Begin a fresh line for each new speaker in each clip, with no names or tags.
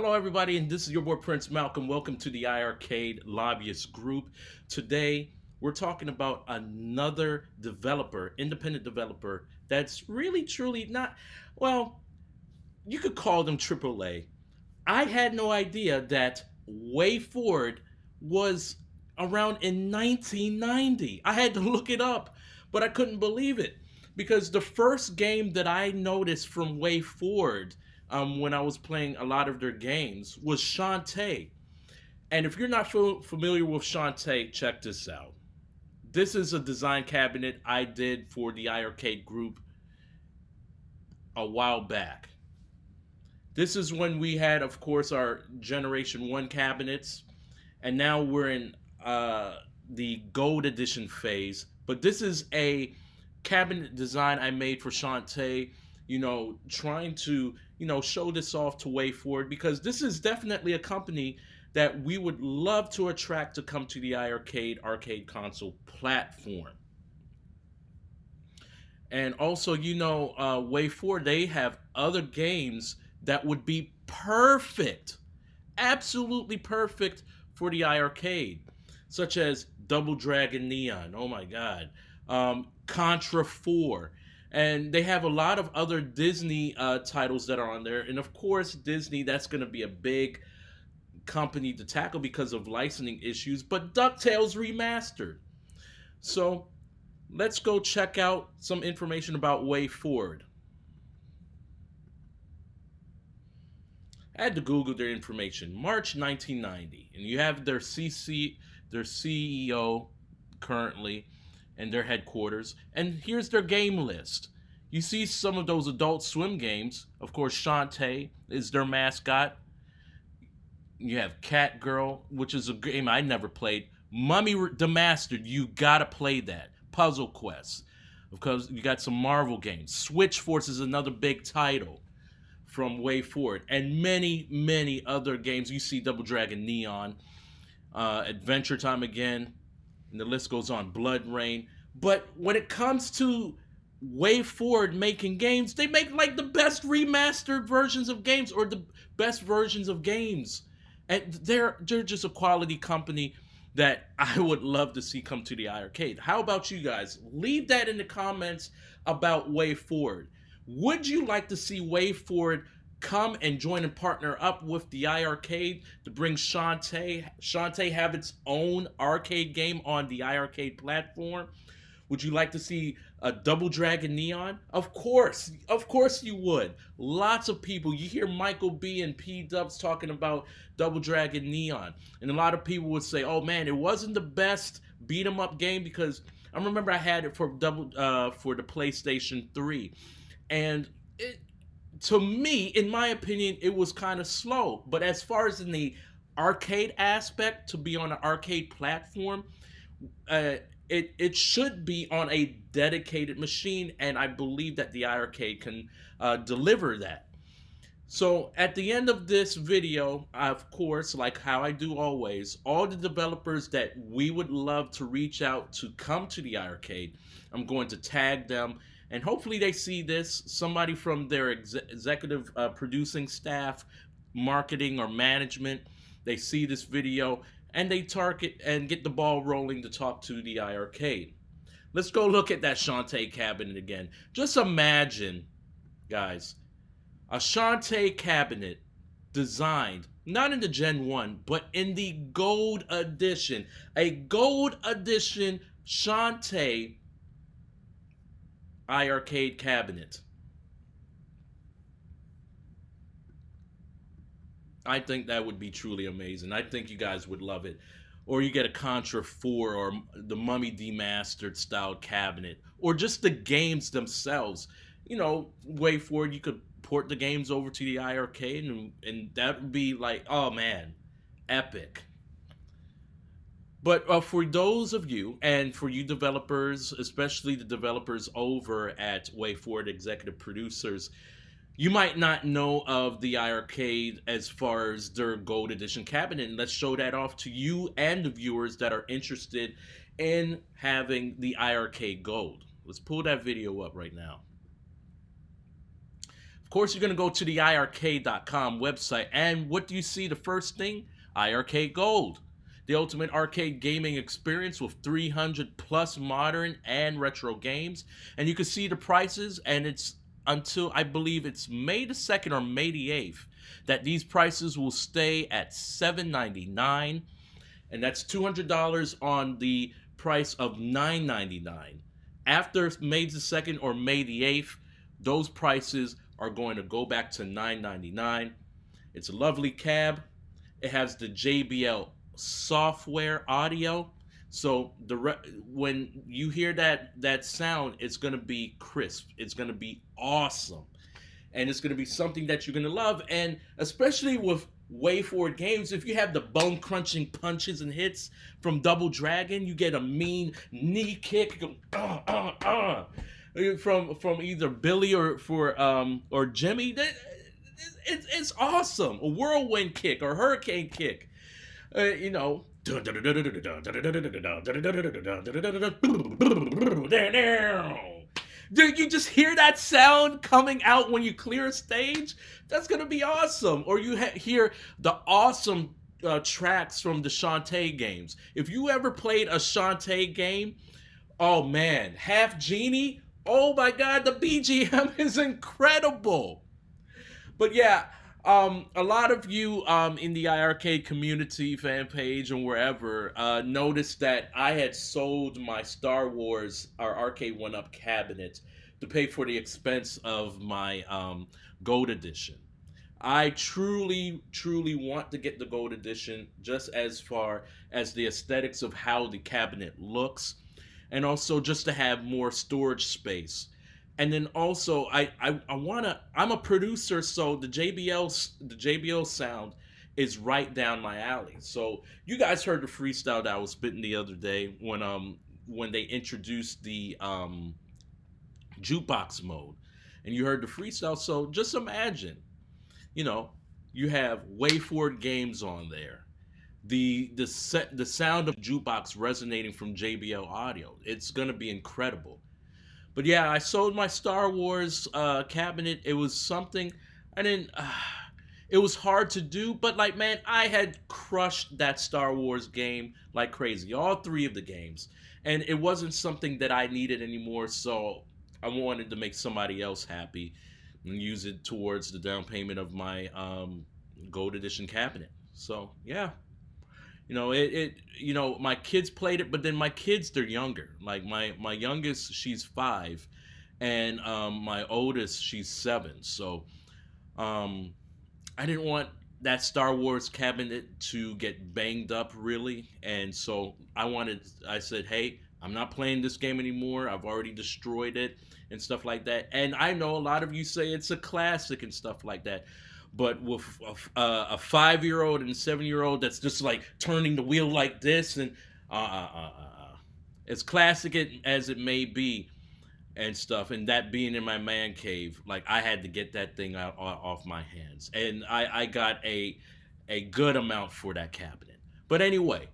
Hello, everybody, and this is your boy Prince Malcolm. Welcome to the iiRcade Lobbyist group. Today, we're talking about another developer, independent developer, that's really, truly not, well, you could call them AAA. I had no idea that WayFoward was around in 1990. I had to look it up, but I couldn't believe it because the first game that I noticed from WayFoward when I was playing a lot of their games was Shantae. And if you're not familiar with Shantae, check this out. This is a design cabinet I did for the iiRcade group a while back. This is when we had, of course, our Generation 1 cabinets, and now we're in the Gold Edition phase. But this is a cabinet design I made for Shantae, trying to, show this off to WayFoward because this is definitely a company that we would love to attract to come to the iiRcade arcade console platform. And also, WayFoward, they have other games that would be perfect, absolutely perfect for the iiRcade, such as Double Dragon Neon. Oh my God. Contra 4. And they have a lot of other Disney titles that are on there. And of course, Disney, that's going to be a big company to tackle because of licensing issues. But DuckTales Remastered. So let's go check out some information about WayFoward. I had to Google their information. March 1990. And you have their CEO currently, and their headquarters. And here's their game list. You see some of those Adult Swim games. Of course, Shantae is their mascot. You have Cat Girl, which is a game I never played. Mummy Demastered, you gotta play that. Puzzle Quest. Because you got some Marvel games. Switch Force is another big title from WayFoward. And many, many other games. You see Double Dragon Neon. Adventure Time again. And the list goes on. Blood Rain. But when it comes to WayFoward making games, they make like the best remastered versions of games or the best versions of games. And they're just a quality company that I would love to see come to the iiRcade. How about you guys? Leave that in the comments about WayFoward. Would you like to see WayFoward come and join and partner up with the iiRcade to bring Shantae have its own arcade game on the iiRcade platform? Would you like to see a Double Dragon Neon? Of course you would. Lots of people. You hear Michael B and P Dubs talking about Double Dragon Neon, and a lot of people would say, "Oh man, it wasn't the best beat 'em up game," because I remember I had it for the PlayStation 3, and to me, in my opinion, it was kind of slow. But as far as in the arcade aspect, to be on an arcade platform, it should be on a dedicated machine, and I believe that the iiRcade can deliver that. So at the end of this video, of course, like how I do always, all the developers that we would love to reach out to come to the iiRcade, I'm going to tag them. And hopefully they see this, somebody from their executive producing staff, marketing or management, they see this video and they target and get the ball rolling to talk to the iiRcade. Let's go look at that Shantae cabinet again. Just imagine, guys, a Shantae cabinet designed, not in the Gen 1, but in the Gold Edition. A Gold Edition Shantae iiRcade cabinet. I think that would be truly amazing. I think you guys would love it. Or you get a Contra 4 or the Mummy Demastered style cabinet, or just the games themselves. WayFoward, you could port the games over to the iiRcade, and that would be like, oh man, epic. But for those of you, and for you developers, especially the developers over at WayFoward executive producers, you might not know of the iiRcade as far as their Gold Edition cabinet. And let's show that off to you and the viewers that are interested in having the iiRcade Gold. Let's pull that video up right now. Of course, you're going to go to the iiRcade.com website, and what do you see? The first thing, iiRcade Gold, the ultimate arcade gaming experience with 300 plus modern and retro games. And you can see the prices, and it's until I believe it's May the 2nd or May the 8th that these prices will stay at $7.99, and that's $200 on the price of $9.99. After May the 2nd or May the 8th, those prices are going to go back to $9.99. It's a lovely cab. It has the JBL software audio, so when you hear that sound, it's going to be crisp. It's going to be awesome, and it's going to be something that you're going to love. And especially with WayFoward games, if you have the bone crunching punches and hits from Double Dragon, you get a mean knee kick, from either Billy or Jimmy. It's awesome. A whirlwind kick or hurricane kick. You know. Dude, you just hear that sound coming out when you clear a stage? That's going to be awesome. Or you hear the awesome tracks from the Shantae games. If you ever played a Shantae game, oh man, Half Genie, oh my god, the BGM is incredible. But yeah, a lot of you in the iiRcade community fan page and wherever noticed that I had sold my Star Wars, our Arcade 1-Up cabinet, to pay for the expense of my Gold Edition. I truly, truly want to get the Gold Edition just as far as the aesthetics of how the cabinet looks, and also just to have more storage space. And then also, I'm a producer, so the JBL sound is right down my alley. So you guys heard the freestyle that I was spitting the other day when they introduced the jukebox mode, and you heard the freestyle. So just imagine, you know, you have WayFoward games on there. The sound of jukebox resonating from JBL audio. It's gonna be incredible. But yeah, I sold my Star Wars cabinet. It was something I didn't. It was hard to do, but like man, I had crushed that Star Wars game like crazy. All three of the games, and it wasn't something that I needed anymore. So I wanted to make somebody else happy and use it towards the down payment of my Gold Edition cabinet. So yeah, my kids played it, but then my kids, they're younger. Like my youngest, she's 5, and my oldest, she's 7. So I didn't want that Star Wars cabinet to get banged up really, and so I said, hey, I'm not playing this game anymore. I've already destroyed it and stuff like that. And I know a lot of you say it's a classic and stuff like that. But with a 5-year-old and a 7-year-old that's just like turning the wheel like this, and as classic as it may be and stuff, and that being in my man cave, like I had to get that thing off my hands, and I got a good amount for that cabinet. But anyway,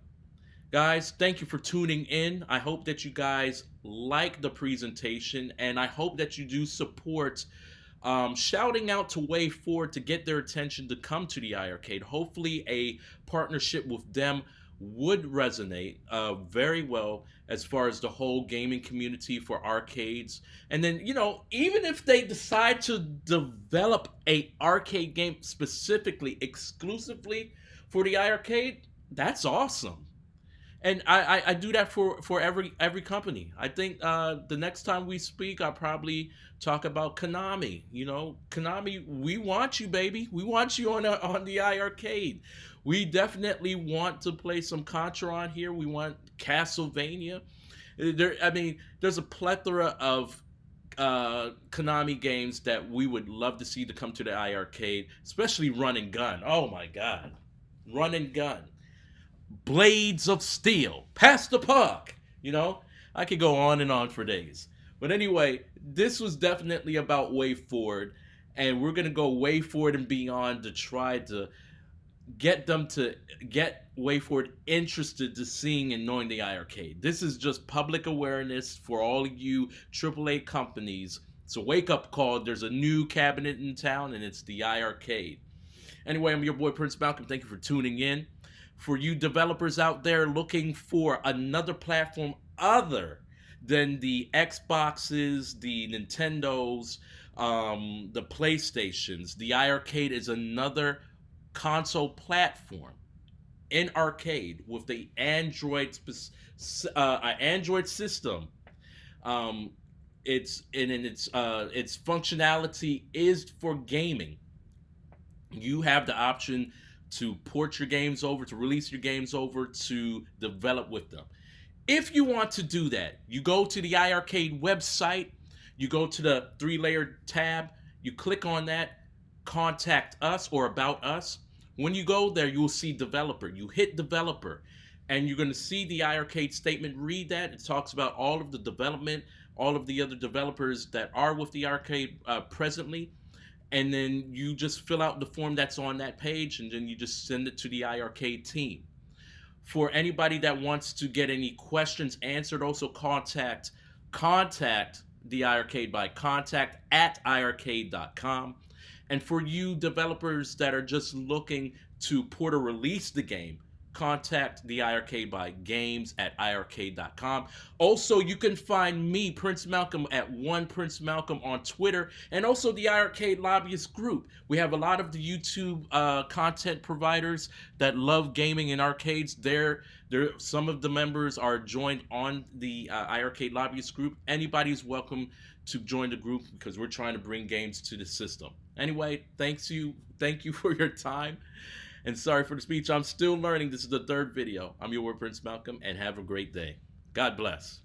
guys, thank you for tuning in. I hope that you guys like the presentation, and I hope that you do support. Shouting out to WayFoward to get their attention to come to the iiRcade. Hopefully a partnership with them would resonate very well as far as the whole gaming community for arcades. And then, even if they decide to develop a arcade game specifically, exclusively for the iiRcade, that's awesome. And I do that for every company. I think the next time we speak, I'll probably talk about Konami. Konami, we want you, baby. We want you on the iiRcade. We definitely want to play some Contra on here. We want Castlevania. There's a plethora of Konami games that we would love to see to come to the iiRcade, especially Run and Gun. Oh my God, Run and Gun. Blades of Steel, pass the puck. I could go on and on for days. But anyway, this was definitely about WayFoward, and we're gonna go WayFoward and beyond to try to get them to get WayFoward interested to seeing and knowing the iiRcade. This is just public awareness for all of you AAA companies, It's a wake-up call. There's a new cabinet in town, and it's the iiRcade. Anyway, I'm your boy Prince Malcolm. Thank you for tuning in. For you developers out there looking for another platform other than the Xboxes, the Nintendos, the PlayStations, the iiRcade is another console platform in arcade with the Android system. Um, its functionality is for gaming. You have the option to port your games over, to release your games over, to develop with them. If you want to do that, you go to the iiRcade website, you go to the 3-layer tab, you click on that, contact us or about us. When you go there, you will see developer. You hit developer, and you're going to see the iiRcade statement. Read that. It talks about all of the development, all of the other developers that are with the arcade presently. And then you just fill out the form that's on that page, and then you just send it to the iiRcade team. For anybody that wants to get any questions answered, also contact the iiRcade by contact@iiRcade.com. And for you developers that are just looking to port or release the game, contact the iiRcade by games@iiRcade.com. Also, you can find me, Prince Malcolm, at one Prince Malcolm on Twitter, and also the iiRcade Lobbyist group. We have a lot of the YouTube content providers that love gaming and arcades. Some of the members are joined on the iiRcade Lobbyist group. Anybody's welcome to join the group because we're trying to bring games to the system. Anyway, thank you for your time. And sorry for the speech. I'm still learning. This is the third video. I'm your boy Prince Malcolm, and have a great day. God bless.